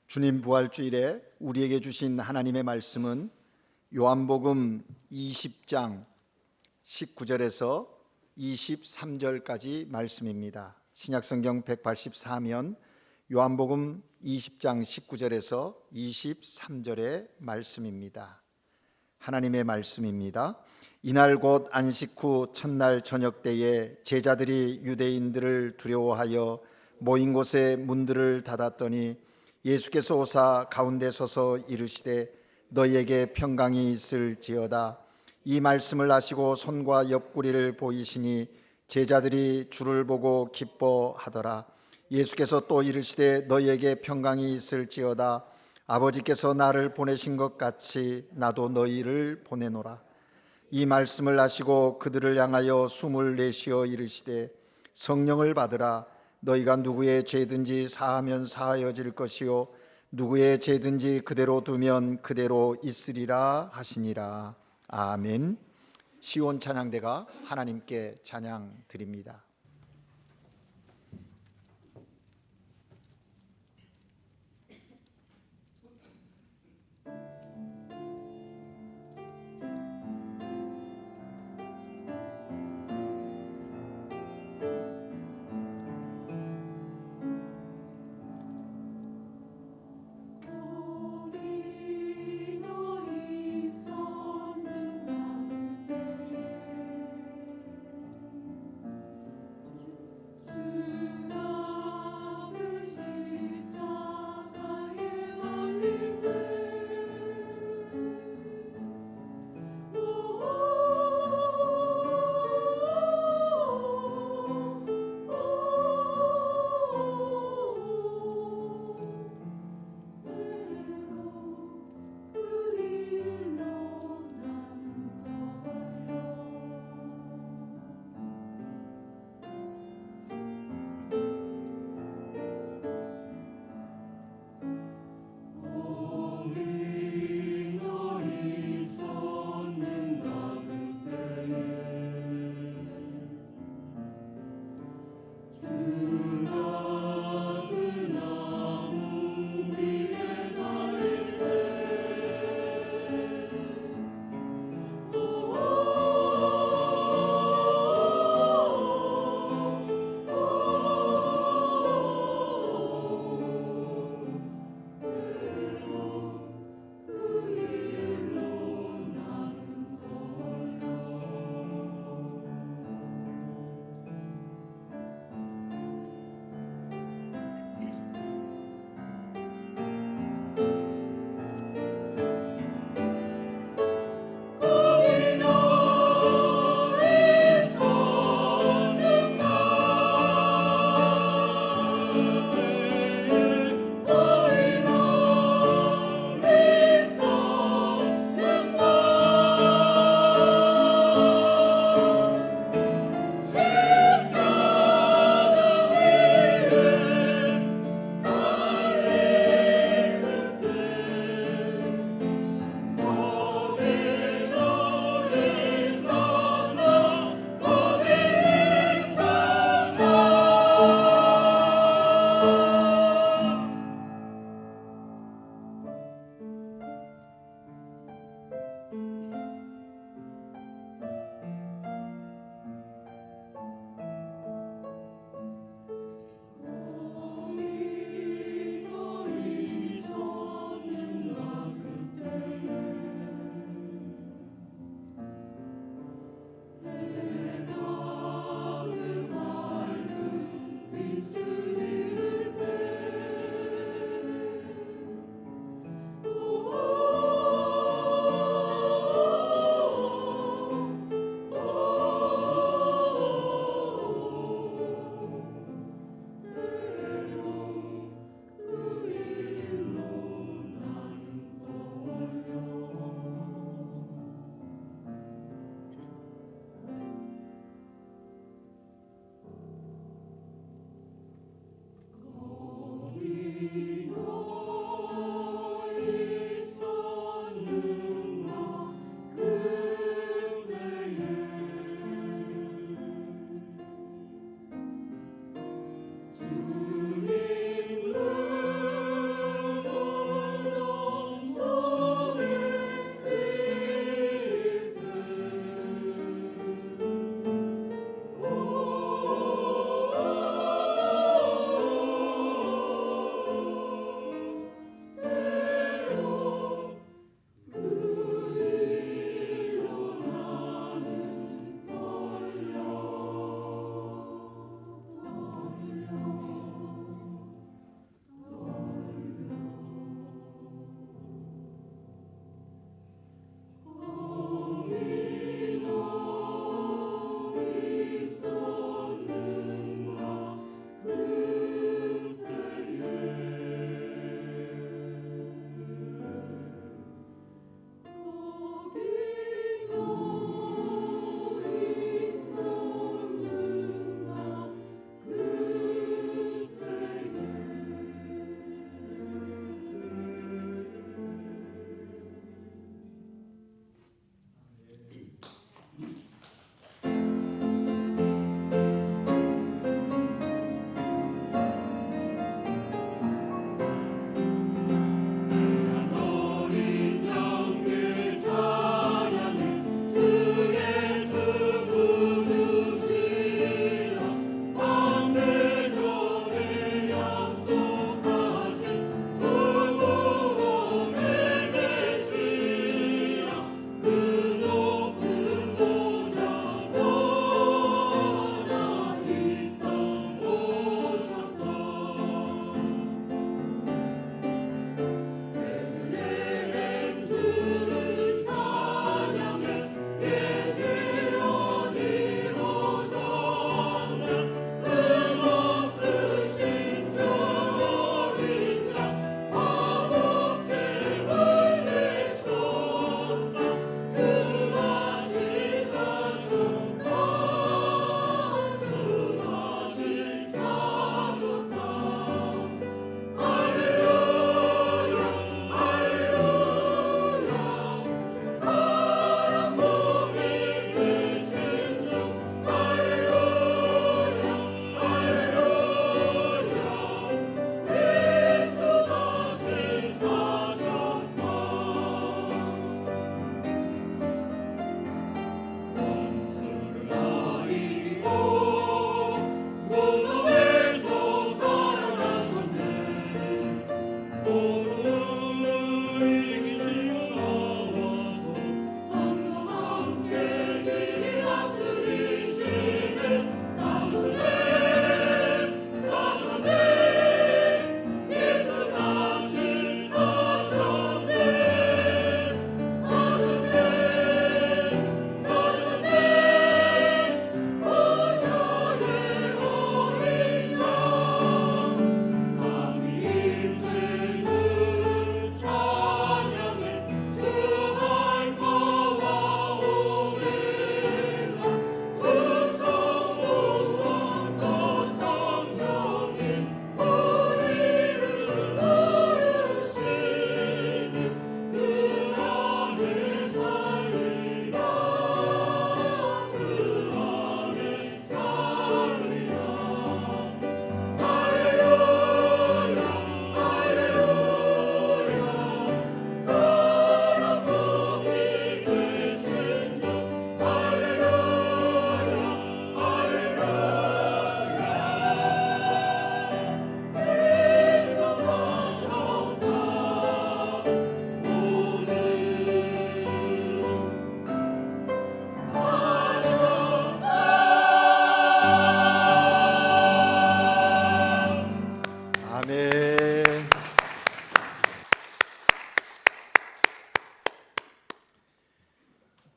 주님 부활주일에 우리에게 주신 하나님의 말씀은 요한복음 20장 19절에서 23절까지 말씀입니다. 신약성경 184면 요한복음 20장 19절에서 23절의 말씀입니다. 하나님의 말씀입니다. 이날 곧 안식 후 첫날 저녁 때에 제자들이 유대인들을 두려워하여 모인 곳에 문들을 닫았더니 예수께서 오사 가운데 서서 이르시되 너희에게 평강이 있을지어다. 이 말씀을 하시고 손과 옆구리를 보이시니 제자들이 주를 보고 기뻐하더라. 예수께서 또 이르시되 너희에게 평강이 있을지어다. 아버지께서 나를 보내신 것 같이 나도 너희를 보내노라. 이 말씀을 하시고 그들을 향하여 숨을 내쉬어 이르시되 성령을 받으라. 너희가 누구의 죄든지 사하면 사하여질 것이요 누구의 죄든지 그대로 두면 그대로 있으리라 하시니라. 아멘. 시온 찬양대가 하나님께 찬양 드립니다.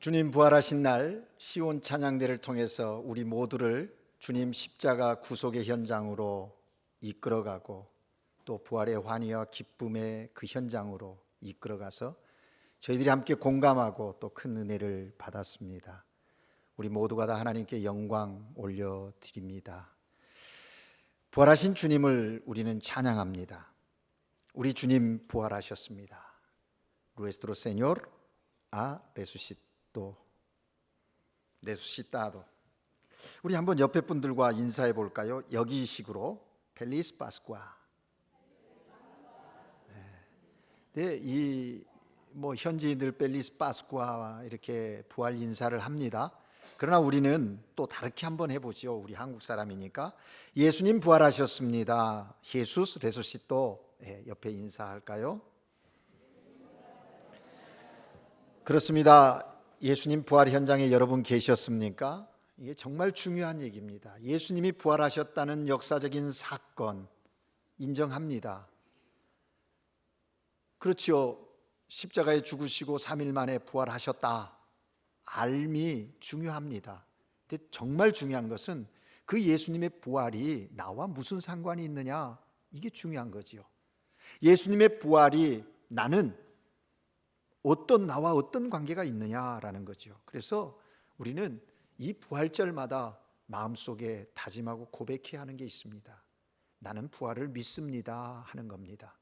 주님 부활하신 날 시온 찬양대를 통해서 우리 모두를 주님 십자가 구속의 현장으로 이끌어가고 또 부활의 환희와 기쁨의 그 현장으로 이끌어가서 저희들이 함께 공감하고 또 큰 은혜를 받았습니다. 우리 모두가 다 하나님께 영광 올려드립니다. 부활하신 주님을 우리는 찬양합니다. 우리 주님 부활하셨습니다. Nuestro Señor ha resucitado. 우리 한번 옆에 분들과 인사해 볼까요? 여기식으로 펠리스 파스쿠아. 네, 이 현지인들 펠리스 파스쿠아 이렇게 부활 인사를 합니다. 그러나 우리는 또 다르게 한번 해보죠. 우리 한국 사람이니까 예수님 부활하셨습니다. 예수스 레소시토. 옆에 인사할까요? 그렇습니다. 예수님 부활 현장에 여러분 계셨습니까? 이게 정말 중요한 얘기입니다. 예수님이 부활하셨다는 역사적인 사건 인정합니다. 그렇죠. 십자가에 죽으시고 3일 만에 부활하셨다. 알미 중요합니다. 근데 정말 중요한 것은 그 예수님의 부활이 나와 무슨 상관이 있느냐, 이게 중요한 거지요. 예수님의 부활이 나는 나와 어떤 관계가 있느냐라는 거죠. 그래서 우리는 이 부활절마다 마음속에 다짐하고 고백해야 하는 게 있습니다. 나는 부활을 믿습니다 하는 겁니다.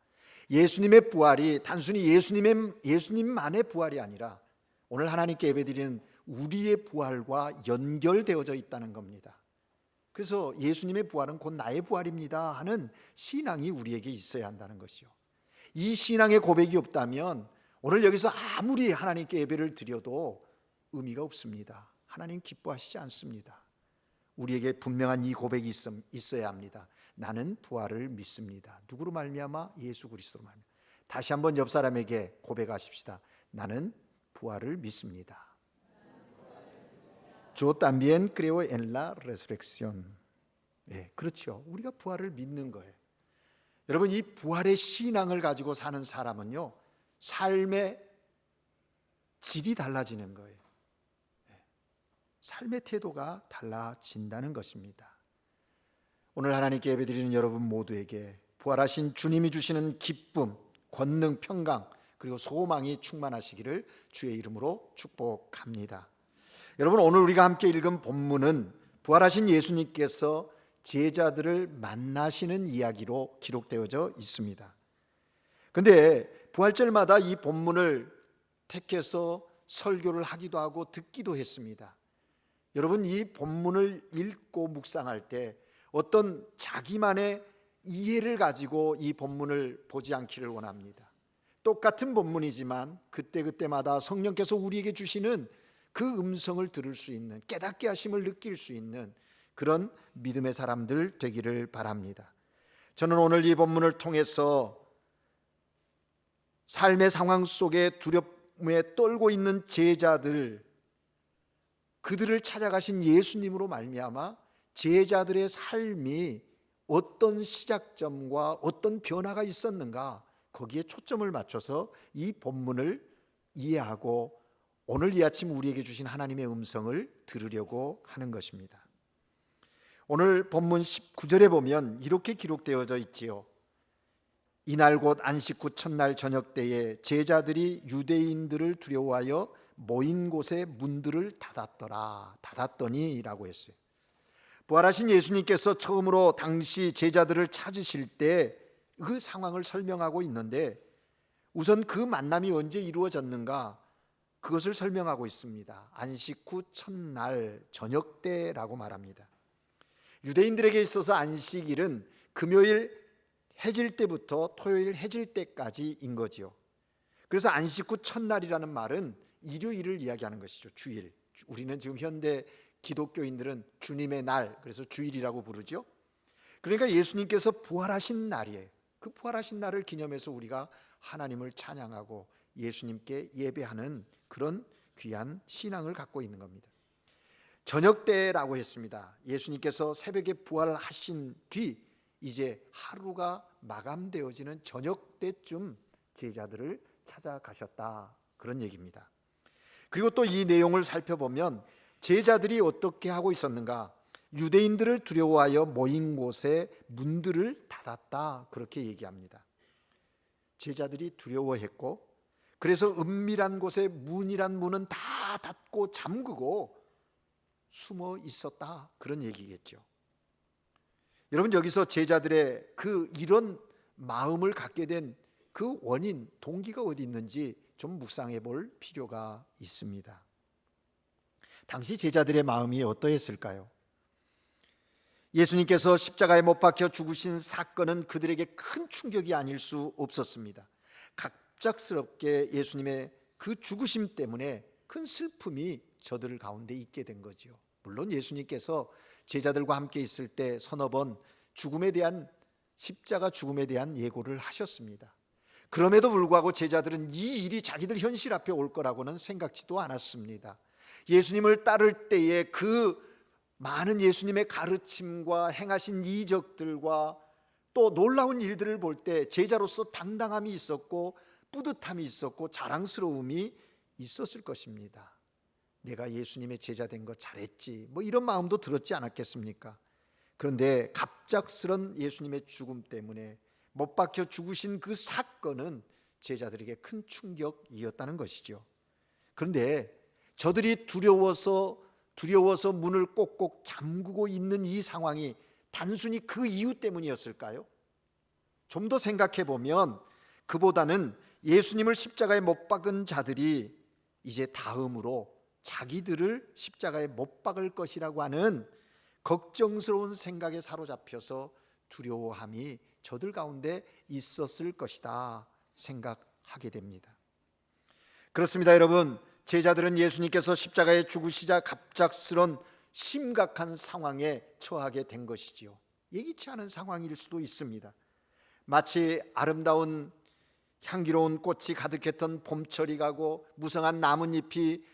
예수님의 부활이 단순히 예수님만의 부활이 아니라 오늘 하나님께 예배드리는 우리의 부활과 연결되어져 있다는 겁니다. 그래서 예수님의 부활은 곧 나의 부활입니다 하는 신앙이 우리에게 있어야 한다는 것이요. 이 신앙의 고백이 없다면 오늘 여기서 아무리 하나님께 예배를 드려도 의미가 없습니다. 하나님 기뻐하시지 않습니다. 우리에게 분명한 이 고백이 있어야 합니다. 나는 부활을 믿습니다. 누구로 말미암아? 예수 그리스도로 말미암아. 다시 한번 옆 사람에게 고백하십시다. 나는 부활을 믿습니다. Yo también creo en la resurrección. 그렇죠. 우리가 부활을 믿는 거예요. 여러분, 이 부활의 신앙을 가지고 사는 사람은요, 삶의 질이 달라지는 거예요. 삶의 태도가 달라진다는 것입니다. 오늘 하나님께 예배드리는 여러분 모두에게 부활하신 주님이 주시는 기쁨, 권능, 평강 그리고 소망이 충만하시기를 주의 이름으로 축복합니다. 여러분, 오늘 우리가 함께 읽은 본문은 부활하신 예수님께서 제자들을 만나시는 이야기로 기록되어져 있습니다. 그런데 부활절마다 이 본문을 택해서 설교를 하기도 하고 듣기도 했습니다. 여러분, 이 본문을 읽고 묵상할 때 어떤 자기만의 이해를 가지고 이 본문을 보지 않기를 원합니다. 똑같은 본문이지만 그때그때마다 성령께서 우리에게 주시는 그 음성을 들을 수 있는, 깨닫게 하심을 느낄 수 있는 그런 믿음의 사람들 되기를 바랍니다. 저는 오늘 이 본문을 통해서 삶의 상황 속에 두려움에 떨고 있는 제자들, 그들을 찾아가신 예수님으로 말미암아 제자들의 삶이 어떤 시작점과 어떤 변화가 있었는가, 거기에 초점을 맞춰서 이 본문을 이해하고 오늘 이 아침 우리에게 주신 하나님의 음성을 들으려고 하는 것입니다. 오늘 본문 19절에 보면 이렇게 기록되어져 있지요. 이날 곧 안식 후 첫날 저녁 때에 제자들이 유대인들을 두려워하여 모인 곳에 문들을 닫았더니라고 했어요. 부활하신 예수님께서 처음으로 당시 제자들을 찾으실 때 그 상황을 설명하고 있는데, 우선 그 만남이 언제 이루어졌는가, 그것을 설명하고 있습니다. 안식 후 첫날 저녁 때라고 말합니다. 유대인들에게 있어서 안식일은 금요일 해질 때부터 토요일 해질 때까지인 거지요. 그래서 안식 후 첫날이라는 말은 일요일을 이야기하는 것이죠. 주일. 우리는 지금 현대 기독교인들은 주님의 날, 그래서 주일이라고 부르죠. 그러니까 예수님께서 부활하신 날이에요. 그 부활하신 날을 기념해서 우리가 하나님을 찬양하고 예수님께 예배하는 그런 귀한 신앙을 갖고 있는 겁니다. 저녁 때라고 했습니다. 예수님께서 새벽에 부활하신 뒤 이제 하루가 마감되어지는 저녁 때쯤 제자들을 찾아가셨다, 그런 얘기입니다. 그리고 또 이 내용을 살펴보면 제자들이 어떻게 하고 있었는가? 유대인들을 두려워하여 모인 곳에 문들을 닫았다, 그렇게 얘기합니다. 제자들이 두려워했고, 그래서 은밀한 곳에 문이란 문은 다 닫고 잠그고 숨어 있었다, 그런 얘기겠죠. 여러분, 여기서 제자들의 이런 마음을 갖게 된 그 원인, 동기가 어디 있는지 좀 묵상해 볼 필요가 있습니다. 당시 제자들의 마음이 어떠했을까요? 예수님께서 십자가에 못 박혀 죽으신 사건은 그들에게 큰 충격이 아닐 수 없었습니다. 갑작스럽게 예수님의 그 죽으심 때문에 큰 슬픔이 저들 가운데 있게 된 거죠. 물론 예수님께서 제자들과 함께 있을 때 서너 번 십자가 죽음에 대한 예고를 하셨습니다. 그럼에도 불구하고 제자들은 이 일이 자기들 현실 앞에 올 거라고는 생각지도 않았습니다. 예수님을 따를 때에 그 많은 예수님의 가르침과 행하신 이적들과 또 놀라운 일들을 볼 때 제자로서 당당함이 있었고 뿌듯함이 있었고 자랑스러움이 있었을 것입니다. 내가 예수님의 제자 된 거 잘했지, 이런 마음도 들었지 않았겠습니까? 그런데 갑작스런 예수님의 죽음 때문에 못 박혀 죽으신 그 사건은 제자들에게 큰 충격이었다는 것이죠. 그런데 저들이 두려워서 문을 꼭꼭 잠그고 있는 이 상황이 단순히 그 이유 때문이었을까요? 좀 더 생각해 보면 그보다는 예수님을 십자가에 못 박은 자들이 이제 다음으로 자기들을 십자가에 못 박을 것이라고 하는 걱정스러운 생각에 사로잡혀서 두려워함이 저들 가운데 있었을 것이다 생각하게 됩니다. 그렇습니다, 여러분. 제자들은 예수님께서 십자가에 죽으시자 갑작스런 심각한 상황에 처하게 된 것이지요. 예기치 않은 상황일 수도 있습니다. 마치 아름다운 향기로운 꽃이 가득했던 봄철이 가고 무성한 나뭇잎이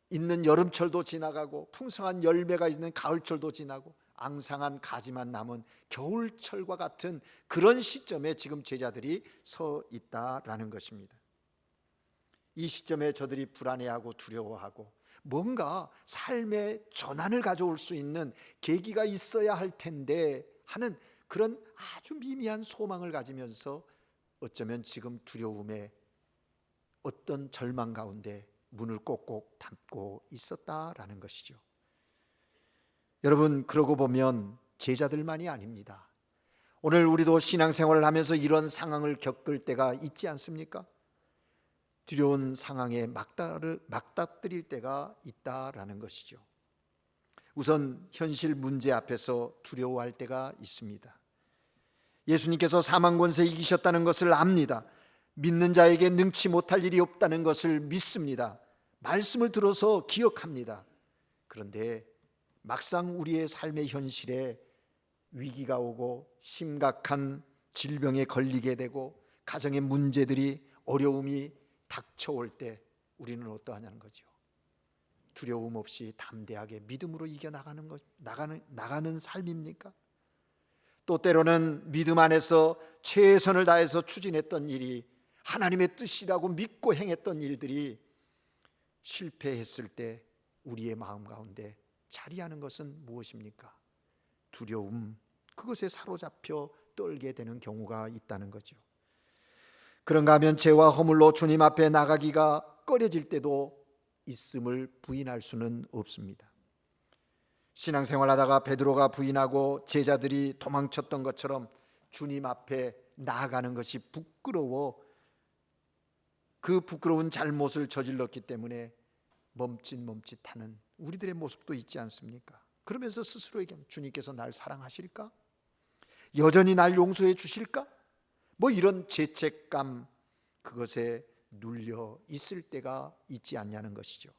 있는 여름철도 지나가고 풍성한 열매가 있는 가을철도 지나고 앙상한 가지만 남은 겨울철과 같은 그런 시점에 지금 제자들이 서 있다라는 것입니다. 이 시점에 저들이 불안해하고 두려워하고 뭔가 삶의 전환을 가져올 수 있는 계기가 있어야 할 텐데 하는 그런 아주 미미한 소망을 가지면서 어쩌면 지금 두려움에 어떤 절망 가운데 문을 꼭꼭 닫고 있었다라는 것이죠. 여러분, 그러고 보면 제자들만이 아닙니다. 오늘 우리도 신앙생활을 하면서 이런 상황을 겪을 때가 있지 않습니까? 두려운 상황에 막다뜨릴 때가 있다라는 것이죠. 우선 현실 문제 앞에서 두려워할 때가 있습니다. 예수님께서 사망 권세 이기셨다는 것을 압니다. 믿는 자에게 능치 못할 일이 없다는 것을 믿습니다. 말씀을 들어서 기억합니다. 그런데 막상 우리의 삶의 현실에 위기가 오고 심각한 질병에 걸리게 되고 가정의 문제들이 어려움이 닥쳐올 때 우리는 어떠하냐는 거죠. 두려움 없이 담대하게 믿음으로 나가는 삶입니까? 또 때로는 믿음 안에서 최선을 다해서 추진했던 일이 하나님의 뜻이라고 믿고 행했던 일들이 실패했을 때 우리의 마음 가운데 자리하는 것은 무엇입니까? 두려움, 그것에 사로잡혀 떨게 되는 경우가 있다는 거죠. 그런가 하면 죄와 허물로 주님 앞에 나가기가 꺼려질 때도 있음을 부인할 수는 없습니다. 신앙생활하다가 베드로가 부인하고 제자들이 도망쳤던 것처럼 주님 앞에 나아가는 것이 부끄러워 그 부끄러운 잘못을 저질렀기 때문에 멈칫멈칫하는 우리들의 모습도 있지 않습니까? 그러면서 스스로에게 주님께서 날 사랑하실까? 여전히 날 용서해 주실까? 이런 죄책감, 그것에 눌려 있을 때가 있지 않냐는 것이죠.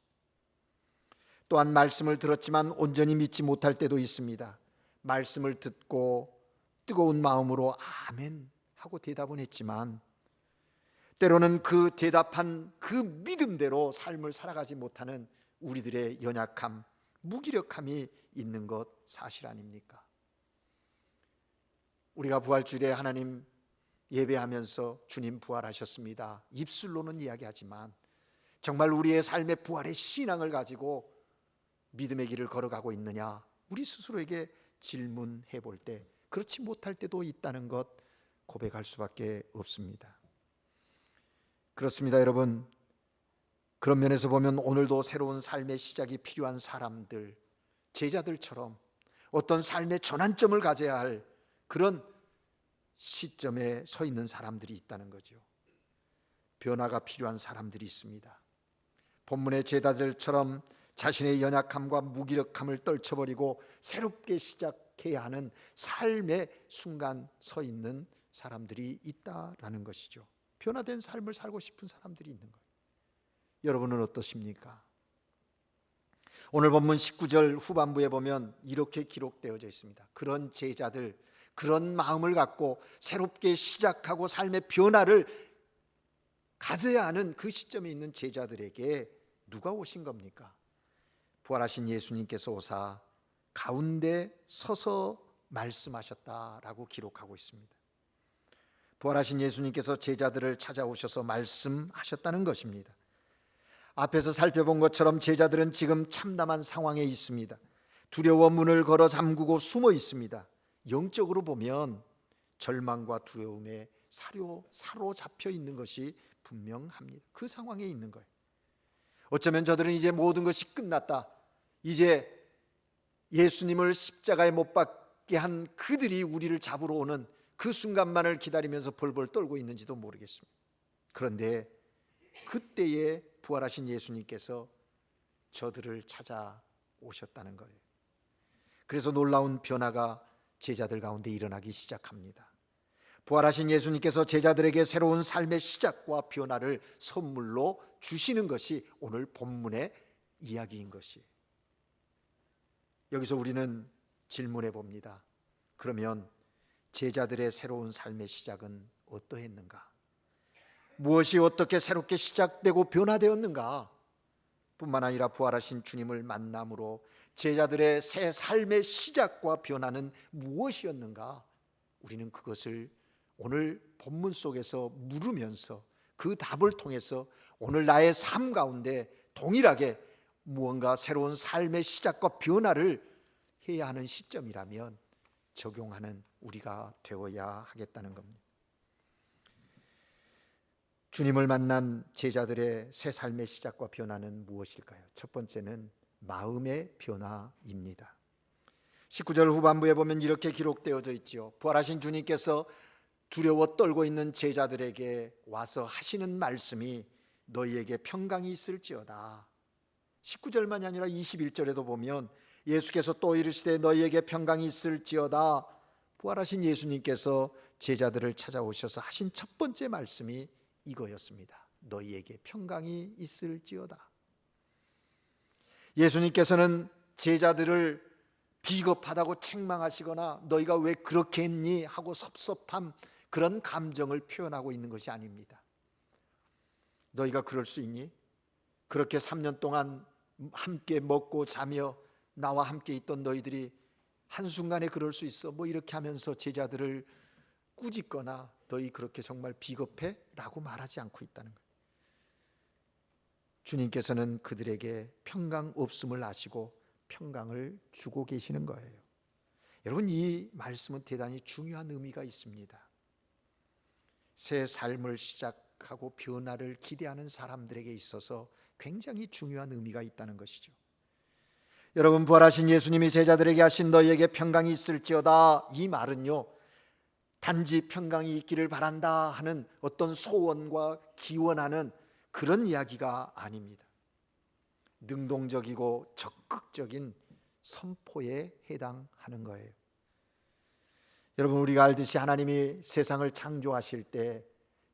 또한 말씀을 들었지만 온전히 믿지 못할 때도 있습니다. 말씀을 듣고 뜨거운 마음으로 아멘 하고 대답은 했지만 때로는 그 대답한 그 믿음대로 삶을 살아가지 못하는 우리들의 연약함, 무기력함이 있는 것 사실 아닙니까? 우리가 부활주일에 하나님 예배하면서 주님 부활하셨습니다, 입술로는 이야기하지만 정말 우리의 삶의 부활의 신앙을 가지고 믿음의 길을 걸어가고 있느냐, 우리 스스로에게 질문해 볼 때 그렇지 못할 때도 있다는 것 고백할 수밖에 없습니다. 그렇습니다, 여러분. 그런 면에서 보면 오늘도 새로운 삶의 시작이 필요한 사람들, 제자들처럼 어떤 삶의 전환점을 가져야 할 그런 시점에 서 있는 사람들이 있다는 거죠. 변화가 필요한 사람들이 있습니다. 본문의 제자들처럼 자신의 연약함과 무기력함을 떨쳐버리고 새롭게 시작해야 하는 삶의 순간 서 있는 사람들이 있다라는 것이죠. 변화된 삶을 살고 싶은 사람들이 있는 거예요. 여러분은 어떠십니까? 오늘 본문 19절 후반부에 보면 이렇게 기록되어져 있습니다. 그런 제자들, 그런 마음을 갖고 새롭게 시작하고 삶의 변화를 가져야 하는 그 시점에 있는 제자들에게 누가 오신 겁니까? 부활하신 예수님께서 오사 가운데 서서 말씀하셨다라고 기록하고 있습니다. 부활하신 예수님께서 제자들을 찾아오셔서 말씀하셨다는 것입니다. 앞에서 살펴본 것처럼 제자들은 지금 참담한 상황에 있습니다. 두려워 문을 걸어 잠그고 숨어 있습니다. 영적으로 보면 절망과 두려움에 사로잡혀 있는 것이 분명합니다. 그 상황에 있는 거예요. 어쩌면 저들은 이제 모든 것이 끝났다, 이제 예수님을 십자가에 못 박게 한 그들이 우리를 잡으러 오는 그 순간만을 기다리면서 벌벌 떨고 있는지도 모르겠습니다. 그런데 그때에 부활하신 예수님께서 저들을 찾아오셨다는 거예요. 그래서 놀라운 변화가 제자들 가운데 일어나기 시작합니다. 부활하신 예수님께서 제자들에게 새로운 삶의 시작과 변화를 선물로 주시는 것이 오늘 본문의 이야기인 것이에요. 여기서 우리는 질문해 봅니다. 그러면 제자들의 새로운 삶의 시작은 어떠했는가? 무엇이 어떻게 새롭게 시작되고 변화되었는가? 뿐만 아니라 부활하신 주님을 만남으로 제자들의 새 삶의 시작과 변화는 무엇이었는가? 우리는 그것을 오늘 본문 속에서 물으면서 그 답을 통해서 오늘 나의 삶 가운데 동일하게 무언가 새로운 삶의 시작과 변화를 해야 하는 시점이라면 적용하는 우리가 되어야 하겠다는 겁니다. 주님을 만난 제자들의 새 삶의 시작과 변화는 무엇일까요? 첫 번째는 마음의 변화입니다. 19절 후반부에 보면 이렇게 기록되어져 있지요. 부활하신 주님께서 두려워 떨고 있는 제자들에게 와서 하시는 말씀이 너희에게 평강이 있을지어다. 19절만이 아니라 21절에도 보면 예수께서 또 이르시되 너희에게 평강이 있을지어다. 부활하신 예수님께서 제자들을 찾아오셔서 하신 첫 번째 말씀이 이거였습니다. 너희에게 평강이 있을지어다. 예수님께서는 제자들을 비겁하다고 책망하시거나 너희가 왜 그렇게 했니 하고 섭섭함, 그런 감정을 표현하고 있는 것이 아닙니다. 너희가 그럴 수 있니? 그렇게 3년 동안 함께 먹고 자며 나와 함께 있던 너희들이 한순간에 그럴 수 있어? 뭐 이렇게 하면서 제자들을 꾸짖거나 너희 그렇게 정말 비겁해? 라고 말하지 않고 있다는 거예요. 주님께서는 그들에게 평강 없음을 아시고 평강을 주고 계시는 거예요. 여러분, 이 말씀은 대단히 중요한 의미가 있습니다. 새 삶을 시작하고 변화를 기대하는 사람들에게 있어서 굉장히 중요한 의미가 있다는 것이죠. 여러분, 부활하신 예수님이 제자들에게 하신 너희에게 평강이 있을지어다, 이 말은요, 단지 평강이 있기를 바란다 하는 어떤 소원과 기원하는 그런 이야기가 아닙니다. 능동적이고 적극적인 선포에 해당하는 거예요. 여러분, 우리가 알듯이 하나님이 세상을 창조하실 때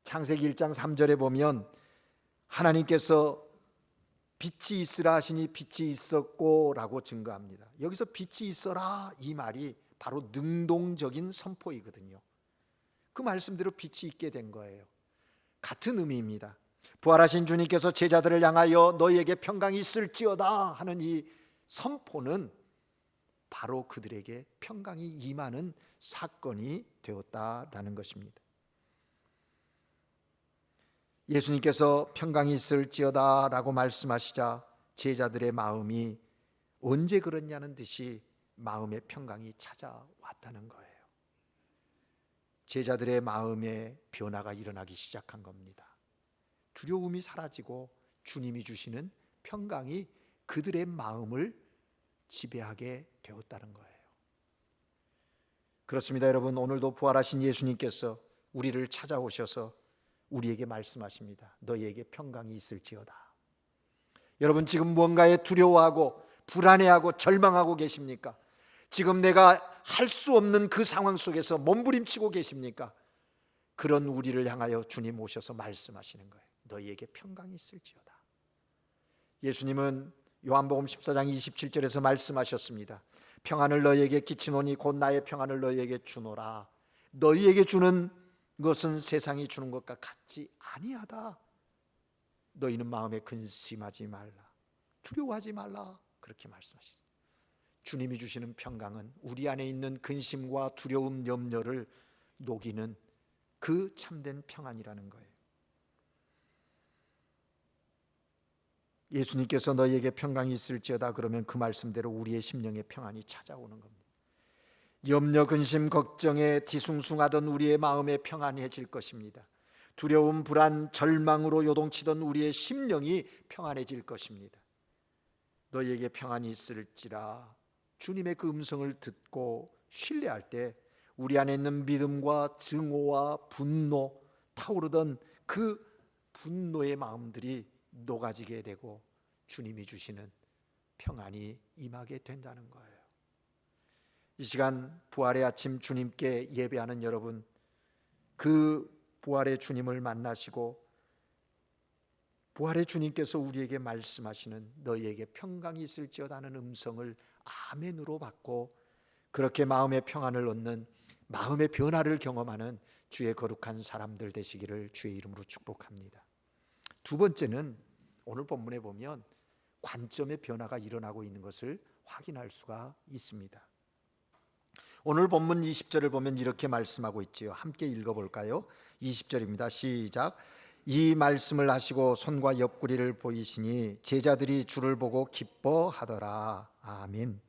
창세기 1장 3절에 보면 하나님께서 빛이 있으라 하시니 빛이 있었고 라고 증거합니다. 여기서 빛이 있어라, 이 말이 바로 능동적인 선포이거든요. 그 말씀대로 빛이 있게 된 거예요. 같은 의미입니다. 부활하신 주님께서 제자들을 향하여 너희에게 평강이 있을지어다 하는 이 선포는 바로 그들에게 평강이 임하는 사건이 되었다라는 것입니다. 예수님께서 평강이 있을지어다 라고 말씀하시자 제자들의 마음이 언제 그랬냐는 듯이 마음의 평강이 찾아왔다는 거예요. 제자들의 마음에 변화가 일어나기 시작한 겁니다. 두려움이 사라지고 주님이 주시는 평강이 그들의 마음을 지배하게 되었다는 거예요. 그렇습니다, 여러분. 오늘도 부활하신 예수님께서 우리를 찾아오셔서 우리에게 말씀하십니다. 너희에게 평강이 있을지어다. 여러분, 지금 뭔가에 두려워하고 불안해하고 절망하고 계십니까? 지금 내가 할 수 없는 그 상황 속에서 몸부림치고 계십니까? 그런 우리를 향하여 주님 오셔서 말씀하시는 거예요. 너희에게 평강이 있을지어다. 예수님은 요한복음 14장 27절에서 말씀하셨습니다. 평안을 너희에게 끼치노니 곧 나의 평안을 너희에게 주노라. 너희에게 주는 것은 세상이 주는 것과 같지 아니하다. 너희는 마음에 근심하지 말라, 두려워하지 말라, 그렇게 말씀하셨습니다. 주님이 주시는 평강은 우리 안에 있는 근심과 두려움, 염려를 녹이는 그 참된 평안이라는 거예요. 예수님께서 너희에게 평강이 있을지어다 그러면 그 말씀대로 우리의 심령에 평안이 찾아오는 겁니다. 염려, 근심, 걱정에 뒤숭숭하던 우리의 마음에 평안해질 것입니다. 두려움, 불안, 절망으로 요동치던 우리의 심령이 평안해질 것입니다. 너희에게 평안이 있을지라. 주님의 그 음성을 듣고 신뢰할 때 우리 안에 있는 믿음과 증오와 분노, 타오르던 그 분노의 마음들이 녹아지게 되고 주님이 주시는 평안이 임하게 된다는 거예요. 이 시간 부활의 아침 주님께 예배하는 여러분, 그 부활의 주님을 만나시고 부활의 주님께서 우리에게 말씀하시는 너희에게 평강이 있을지어다는 음성을 아멘으로 받고 그렇게 마음의 평안을 얻는, 마음의 변화를 경험하는 주의 거룩한 사람들 되시기를 주의 이름으로 축복합니다. 두 번째는 오늘 본문에 보면 관점의 변화가 일어나고 있는 것을 확인할 수가 있습니다. 오늘 본문 20절을 보면 이렇게 말씀하고 있지요. 함께 읽어볼까요? 20절입니다. 시작. 이 말씀을 하시고 손과 옆구리를 보이시니 제자들이 주를 보고 기뻐하더라. 아멘.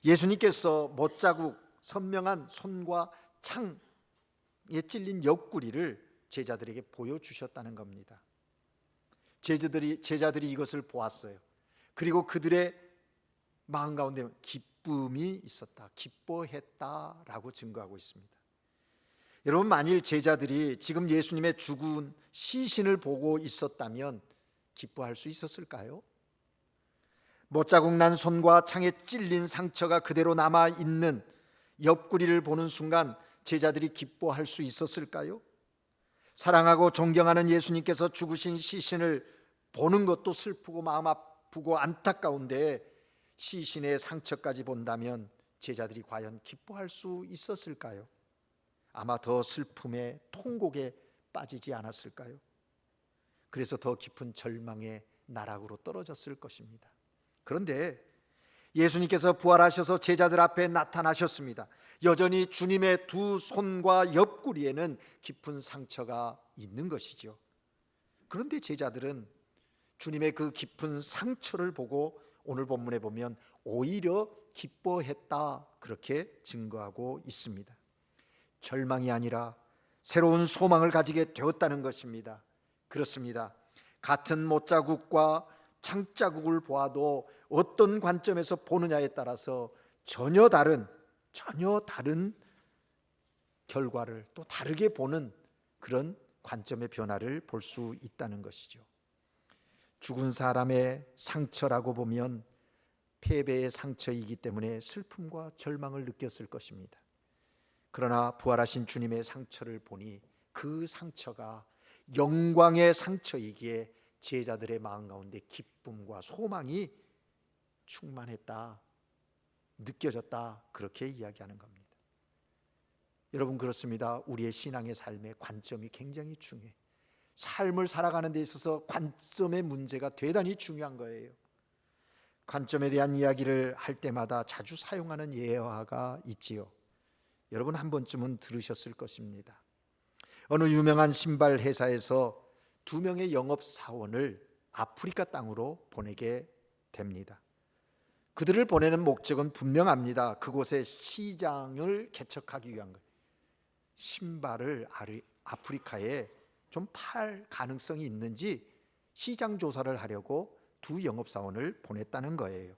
예수님께서 못자국 선명한 손과 창에 찔린 옆구리를 제자들에게 보여주셨다는 겁니다. 제자들이 이것을 보았어요. 그리고 그들의 마음 가운데 기쁨이 있었다, 기뻐했다라고 증거하고 있습니다. 여러분, 만일 제자들이 지금 예수님의 죽은 시신을 보고 있었다면 기뻐할 수 있었을까요? 못자국 난 손과 창에 찔린 상처가 그대로 남아있는 옆구리를 보는 순간 제자들이 기뻐할 수 있었을까요? 사랑하고 존경하는 예수님께서 죽으신 시신을 보는 것도 슬프고 마음 아프고 안타까운데 시신의 상처까지 본다면 제자들이 과연 기뻐할 수 있었을까요? 아마 더 슬픔에 통곡에 빠지지 않았을까요? 그래서 더 깊은 절망의 나락으로 떨어졌을 것입니다. 그런데 예수님께서 부활하셔서 제자들 앞에 나타나셨습니다. 여전히 주님의 두 손과 옆구리에는 깊은 상처가 있는 것이죠. 그런데 제자들은 주님의 그 깊은 상처를 보고 오늘 본문에 보면 오히려 기뻐했다, 그렇게 증거하고 있습니다. 절망이 아니라 새로운 소망을 가지게 되었다는 것입니다. 그렇습니다. 같은 못자국과 창자국을 보아도 어떤 관점에서 보느냐에 따라서 전혀 다른 결과를 또 다르게 보는 그런 관점의 변화를 볼 수 있다는 것이죠. 죽은 사람의 상처라고 보면 패배의 상처이기 때문에 슬픔과 절망을 느꼈을 것입니다. 그러나 부활하신 주님의 상처를 보니 그 상처가 영광의 상처이기에 제자들의 마음 가운데 기쁨과 소망이 충만했다, 느껴졌다, 그렇게 이야기하는 겁니다. 여러분, 그렇습니다. 우리의 신앙의 삶의 관점이 굉장히 중요해요. 삶을 살아가는 데 있어서 관점의 문제가 대단히 중요한 거예요. 관점에 대한 이야기를 할 때마다 자주 사용하는 예화가 있지요. 여러분 한 번쯤은 들으셨을 것입니다. 어느 유명한 신발 회사에서 두 명의 영업사원을 아프리카 땅으로 보내게 됩니다. 그들을 보내는 목적은 분명합니다. 그곳에 시장을 개척하기 위한 거예요. 신발을 아프리카에 좀 팔 가능성이 있는지 시장 조사를 하려고 두 영업사원을 보냈다는 거예요.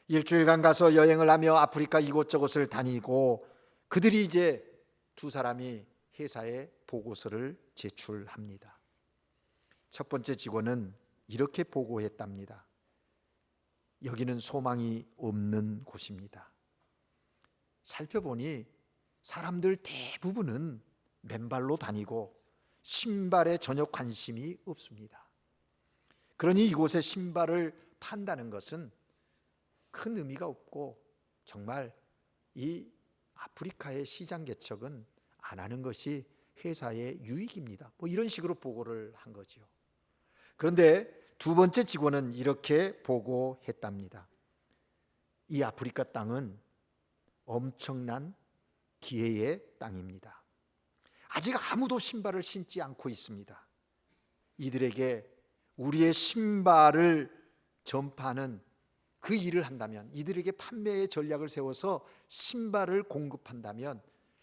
일주일간 가서 여행을 하며 아프리카 이곳저곳을 다니고 그들이 이제 두 사람이 회사에 보고서를 제출합니다. 첫 번째 직원은 이렇게 보고했답니다. 여기는 소망이 없는 곳입니다. 살펴보니 사람들 대부분은 맨발로 다니고 신발에 전혀 관심이 없습니다. 그러니 이곳에 신발을 판다는 것은 큰 의미가 없고 정말 이 아프리카의 시장 개척은 안 하는 것이 회사의 유익입니다. 이런 식으로 보고를 한 거죠. 그런데 두 번째 직원은 이렇게 보고했답니다. 이 아프리카 땅은 엄청난 기회의 땅입니다. 아직 아무도 신발을 신지 않고 있습니다. 이들에게 우리의 신발을 전파하는 그 일을 한다면, 이들에게 판매의 전략을 세워서 신발을 공급한다면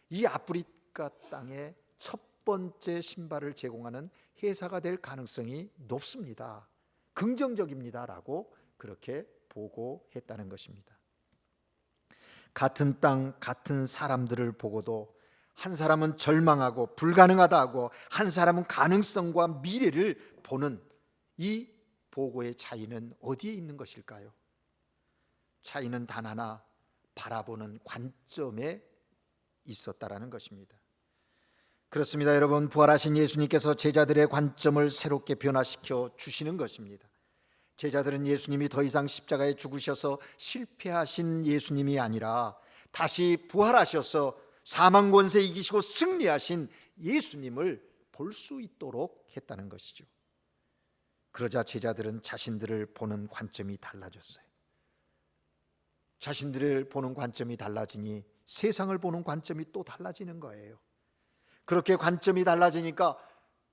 이 아프리카 땅에 첫 번째 신발을 제공하는 회사가 될 가능성이 높습니다. 긍정적입니다라고 그렇게 보고했다는 것입니다. 같은 땅, 같은 사람들을 보고도 한 사람은 절망하고 불가능하다 하고 한 사람은 가능성과 미래를 보는 이 보고의 차이는 어디에 있는 것일까요? 차이는 단 하나, 바라보는 관점에 있었다라는 것입니다. 그렇습니다. 여러분, 부활하신 예수님께서 제자들의 관점을 새롭게 변화시켜 주시는 것입니다. 제자들은 예수님이 더 이상 십자가에 죽으셔서 실패하신 예수님이 아니라 다시 부활하셔서 사망 권세 이기시고 승리하신 예수님을 볼 수 있도록 했다는 것이죠. 그러자 제자들은 자신들을 보는 관점이 달라졌어요. 자신들을 보는 관점이 달라지니 세상을 보는 관점이 또 달라지는 거예요. 그렇게 관점이 달라지니까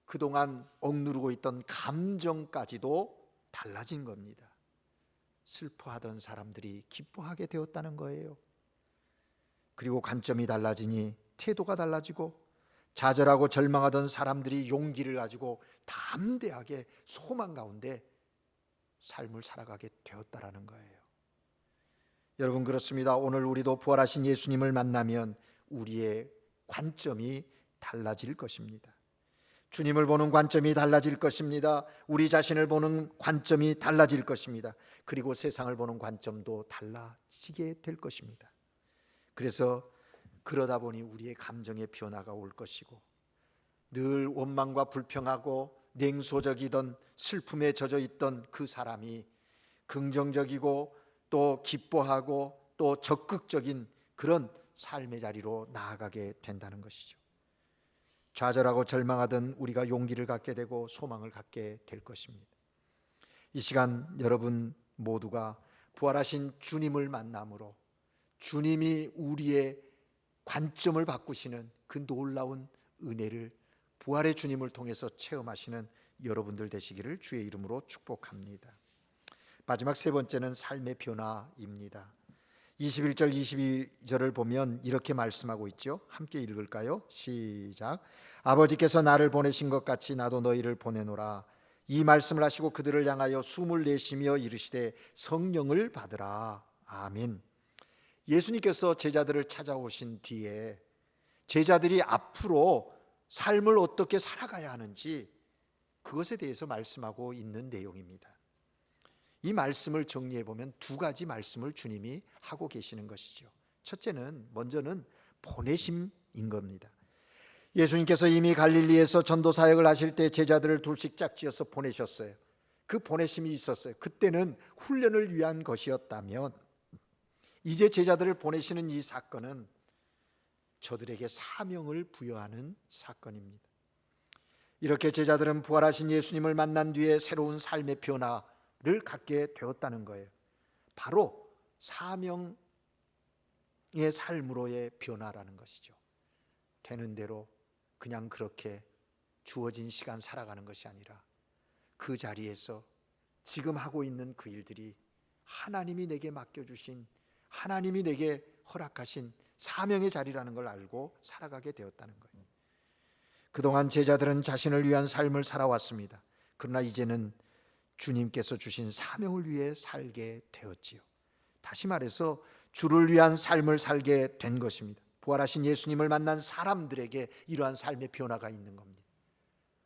그동안 억누르고 있던 감정까지도 달라진 겁니다. 슬퍼하던 사람들이 기뻐하게 되었다는 거예요. 그리고 관점이 달라지니 태도가 달라지고 좌절하고 절망하던 사람들이 용기를 가지고 담대하게 소망 가운데 삶을 살아가게 되었다라는 거예요. 여러분, 그렇습니다. 오늘 우리도 부활하신 예수님을 만나면 우리의 관점이 달라질 것입니다. 주님을 보는 관점이 달라질 것입니다. 우리 자신을 보는 관점이 달라질 것입니다. 그리고 세상을 보는 관점도 달라지게 될 것입니다. 그래서 그러다 보니 우리의 감정의 변화가 올 것이고 늘 원망과 불평하고 냉소적이던 슬픔에 젖어 있던 그 사람이 긍정적이고 또 기뻐하고 또 적극적인 그런 삶의 자리로 나아가게 된다는 것이죠. 좌절하고 절망하던 우리가 용기를 갖게 되고 소망을 갖게 될 것입니다. 이 시간 여러분 모두가 부활하신 주님을 만남으로 주님이 우리의 관점을 바꾸시는 그 놀라운 은혜를 부활의 주님을 통해서 체험하시는 여러분들 되시기를 주의 이름으로 축복합니다. 마지막 세 번째는 삶의 변화입니다. 21절 22절을 보면 이렇게 말씀하고 있죠. 함께 읽을까요? 시작. 아버지께서 나를 보내신 것 같이 나도 너희를 보내노라. 이 말씀을 하시고 그들을 향하여 숨을 내쉬며 이르시되 성령을 받으라. 아멘. 예수님께서 제자들을 찾아오신 뒤에 제자들이 앞으로 삶을 어떻게 살아가야 하는지 그것에 대해서 말씀하고 있는 내용입니다. 이 말씀을 정리해 보면 두 가지 말씀을 주님이 하고 계시는 것이죠. 첫째는 먼저는 보내심인 겁니다. 예수님께서 이미 갈릴리에서 전도 사역을 하실 때 제자들을 둘씩 짝지어서 보내셨어요. 그 보내심이 있었어요. 그때는 훈련을 위한 것이었다면 이제 제자들을 보내시는 이 사건은 저들에게 사명을 부여하는 사건입니다. 이렇게 제자들은 부활하신 예수님을 만난 뒤에 새로운 삶의 변화를 갖게 되었다는 거예요. 바로 사명의 삶으로의 변화라는 것이죠. 되는 대로 그냥 그렇게 주어진 시간 살아가는 것이 아니라 그 자리에서 지금 하고 있는 그 일들이 하나님이 내게 맡겨주신, 하나님이 내게 허락하신 사명의 자리라는 걸 알고 살아가게 되었다는 거예요. 그동안 제자들은 자신을 위한 삶을 살아왔습니다. 그러나 이제는 주님께서 주신 사명을 위해 살게 되었지요. 다시 말해서 주를 위한 삶을 살게 된 것입니다. 부활하신 예수님을 만난 사람들에게 이러한 삶의 변화가 있는 겁니다.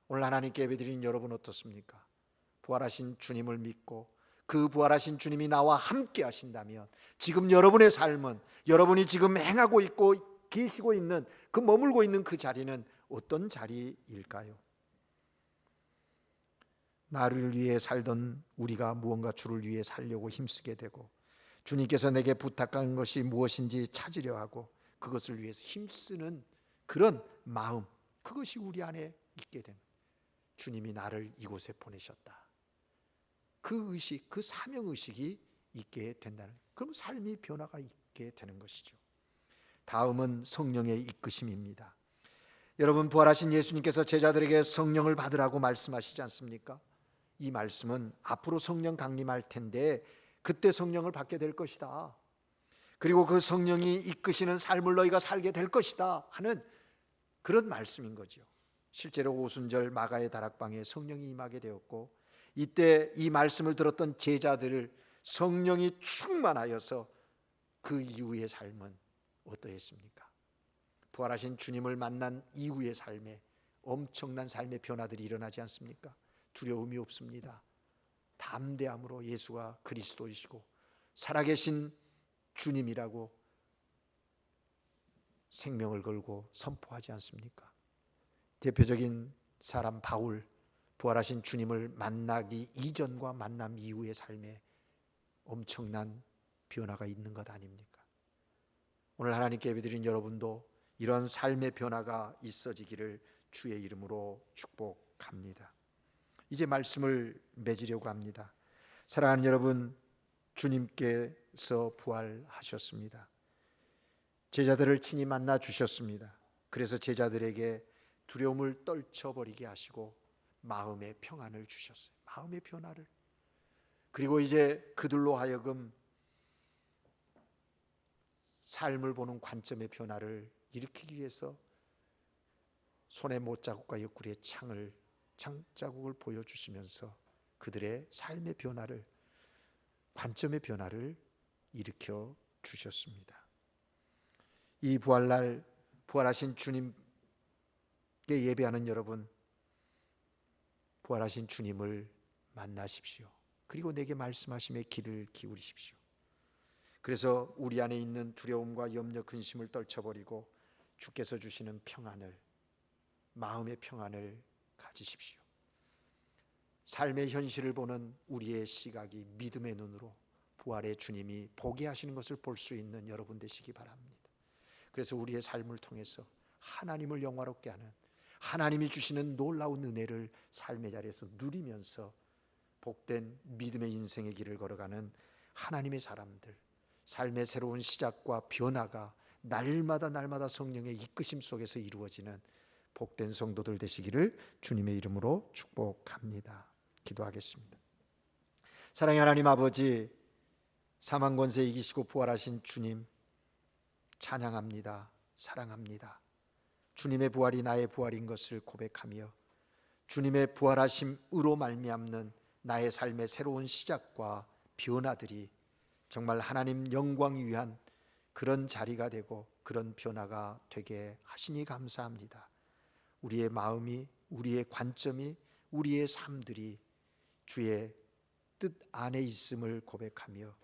오늘 하나님께 예배드리는 여러분 어떻습니까? 부활하신 주님을 믿고 그 부활하신 주님이 나와 함께 하신다면 지금 여러분의 삶은, 여러분이 지금 행하고 있고 계시고 있는, 그 머물고 있는 그 자리는 어떤 자리일까요? 나를 위해 살던 우리가 무언가 주를 위해 살려고 힘쓰게 되고, 주님께서 내게 부탁한 것이 무엇인지 찾으려 하고 그것을 위해서 힘쓰는 그런 마음, 그것이 우리 안에 있게 됩니다. 주님이 나를 이곳에 보내셨다. 그 의식, 그 사명의식이 있게 된다는, 그럼 삶이 변화가 있게 되는 것이죠. 다음은 성령의 이끄심입니다. 여러분, 부활하신 예수님께서 제자들에게 성령을 받으라고 말씀하시지 않습니까? 이 말씀은 앞으로 성령 강림할 텐데 그때 성령을 받게 될 것이다. 그리고 그 성령이 이끄시는 삶을 너희가 살게 될 것이다 하는 그런 말씀인 거죠. 실제로 오순절 마가의 다락방에 성령이 임하게 되었고, 이때 이 말씀을 들었던 제자들을 성령이 충만하여서 그 이후의 삶은 어떠했습니까? 부활하신 주님을 만난 이후의 삶에 엄청난 삶의 변화들이 일어나지 않습니까? 두려움이 없습니다. 담대함으로 예수가 그리스도이시고 살아계신 주님이라고 생명을 걸고 선포하지 않습니까? 대표적인 사람 바울, 부활하신 주님을 만나기 이전과 만남 이후의 삶에 엄청난 변화가 있는 것 아닙니까? 오늘 하나님께 예배드린 여러분도 이런 삶의 변화가 있어지기를 주의 이름으로 축복합니다. 이제 말씀을 맺으려고 합니다. 사랑하는 여러분, 주님께서 부활하셨습니다. 제자들을 친히 만나 주셨습니다. 그래서 제자들에게 두려움을 떨쳐버리게 하시고 마음의 평안을 주셨어요. 마음의 변화를. 그리고 이제 그들로 하여금 삶을 보는 관점의 변화를 일으키기 위해서 손에 못자국과 옆구리에 창자국을 보여주시면서 그들의 삶의 변화를, 관점의 변화를 일으켜 주셨습니다. 이 부활날 부활하신 주님께 예배하는 여러분, 부활하신 주님을 만나십시오. 그리고 내게 말씀하심에 귀를 기울이십시오. 그래서 우리 안에 있는 두려움과 염려, 근심을 떨쳐버리고 주께서 주시는 평안을, 마음의 평안을 가지십시오. 삶의 현실을 보는 우리의 시각이 믿음의 눈으로 부활의 주님이 보게 하시는 것을 볼 수 있는 여러분 되시기 바랍니다. 그래서 우리의 삶을 통해서 하나님을 영화롭게 하는, 하나님이 주시는 놀라운 은혜를 삶의 자리에서 누리면서 복된 믿음의 인생의 길을 걸어가는 하나님의 사람들, 삶의 새로운 시작과 변화가 날마다 성령의 이끄심 속에서 이루어지는 복된 성도들 되시기를 주님의 이름으로 축복합니다. 기도하겠습니다. 사랑의 하나님 아버지, 사망 권세 이기시고 부활하신 주님 찬양합니다. 사랑합니다. 주님의 부활이 나의 부활인 것을 고백하며 주님의 부활하심으로 말미암는 나의 삶의 새로운 시작과 변화들이 정말 하나님 영광이 위한 그런 자리가 되고 그런 변화가 되게 하시니 감사합니다. 우리의 마음이, 우리의 관점이, 우리의 삶들이 주의 뜻 안에 있음을 고백하며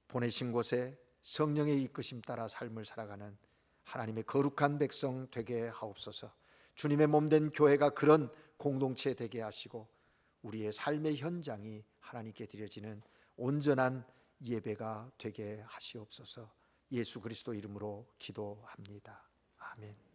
보내신 곳에 성령의 이끄심 따라 삶을 살아가는 하나님의 거룩한 백성 되게 하옵소서. 주님의 몸된 교회가 그런 공동체 되게 하시고 우리의 삶의 현장이 하나님께 드려지는 온전한 예배가 되게 하시옵소서. 예수 그리스도 이름으로 기도합니다. 아멘.